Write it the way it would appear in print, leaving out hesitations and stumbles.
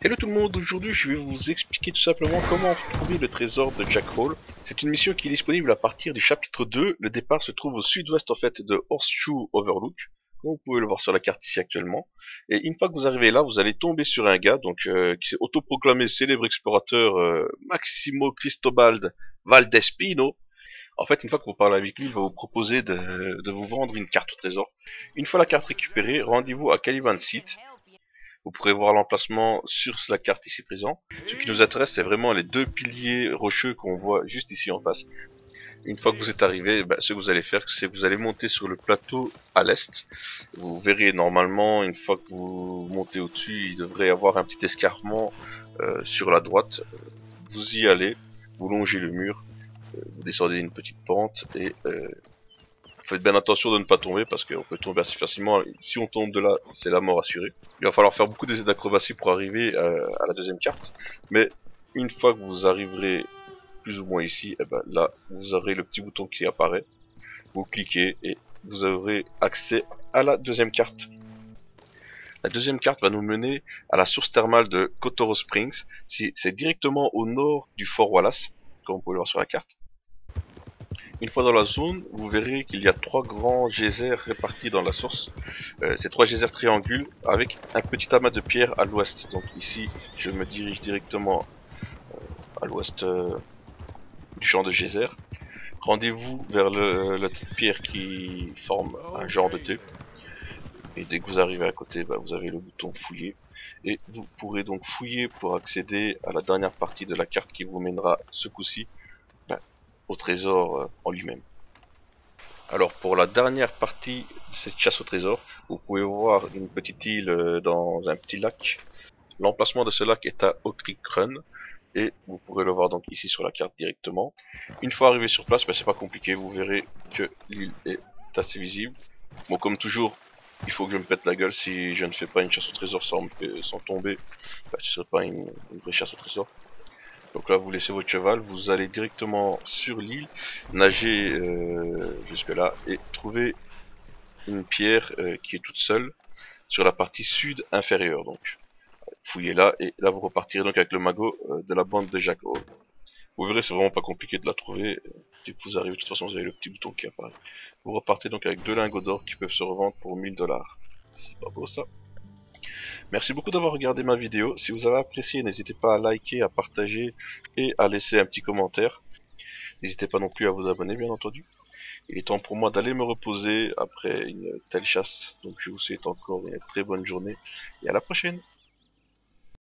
Hello tout le monde, aujourd'hui je vais vous expliquer tout simplement comment trouver le trésor de Jack Hall. C'est une mission qui est disponible à partir du chapitre 2. Le départ se trouve au sud-ouest en fait de Horseshoe Overlook, comme vous pouvez le voir sur la carte ici actuellement. Et une fois que vous arrivez là, vous allez tomber sur un gars qui s'est autoproclamé célèbre explorateur Maximo Cristobal Valdespino. En fait, une fois que vous parlez avec lui, il va vous proposer de vous vendre une carte au trésor. Une fois la carte récupérée, rendez-vous à Caliban Site. Vous pourrez voir l'emplacement sur la carte ici présent. Ce qui nous intéresse, c'est vraiment les deux piliers rocheux qu'on voit juste ici en face. Une fois que vous êtes arrivé, ce que vous allez faire, c'est que vous allez monter sur le plateau à l'est. Vous verrez normalement, une fois que vous montez au-dessus, il devrait y avoir un petit escarpement sur la droite. Vous y allez, vous longez le mur, vous descendez une petite pente et faites bien attention de ne pas tomber parce qu'on peut tomber assez facilement. Si on tombe de là, c'est la mort assurée. Il va falloir faire beaucoup d'essais d'acrobatie pour arriver à la deuxième carte. Mais une fois que vous arriverez plus ou moins ici, là, vous aurez le petit bouton qui apparaît. Vous cliquez et vous aurez accès à la deuxième carte. La deuxième carte va nous mener à la source thermale de Kotoro Springs. C'est directement au nord du Fort Wallace, comme vous pouvez le voir sur la carte. Une fois dans la zone, vous verrez qu'il y a trois grands geysers répartis dans la source. Ces trois geysers triangulent avec un petit amas de pierres à l'ouest. Donc ici, je me dirige directement à l'ouest du champ de geyser. Rendez-vous vers la petite pierre qui forme un genre de T. Et dès que vous arrivez à côté, vous avez le bouton fouiller. Et vous pourrez donc fouiller pour accéder à la dernière partie de la carte qui vous mènera ce coup-ci au trésor en lui-même. Alors pour la dernière partie de cette chasse au trésor, vous pouvez voir une petite île dans un petit lac. L'emplacement de ce lac est à Oak Creek Run et vous pourrez le voir donc ici sur la carte directement. Une fois arrivé sur place, c'est pas compliqué, vous verrez que l'île est assez visible. Bon, comme toujours, il faut que je me pète la gueule si je ne fais pas une chasse au trésor sans tomber. Ce serait pas une vraie chasse au trésor. Donc là, vous laissez votre cheval, vous allez directement sur l'île, nager jusque là et trouver une pierre qui est toute seule sur la partie sud inférieure. Donc fouillez là et là vous repartirez donc avec le magot de la bande de Jack Hall. Vous verrez, c'est vraiment pas compliqué de la trouver. Dès que vous arrivez, de toute façon, vous avez le petit bouton qui apparaît. Vous repartez donc avec deux lingots d'or qui peuvent se revendre pour 1000$. C'est pas beau ça? Merci beaucoup d'avoir regardé ma vidéo. Si vous avez apprécié, n'hésitez pas à liker, à partager et à laisser un petit commentaire. N'hésitez pas non plus à vous abonner, bien entendu. Il est temps pour moi d'aller me reposer après une telle chasse. Donc je vous souhaite encore une très bonne journée et à la prochaine.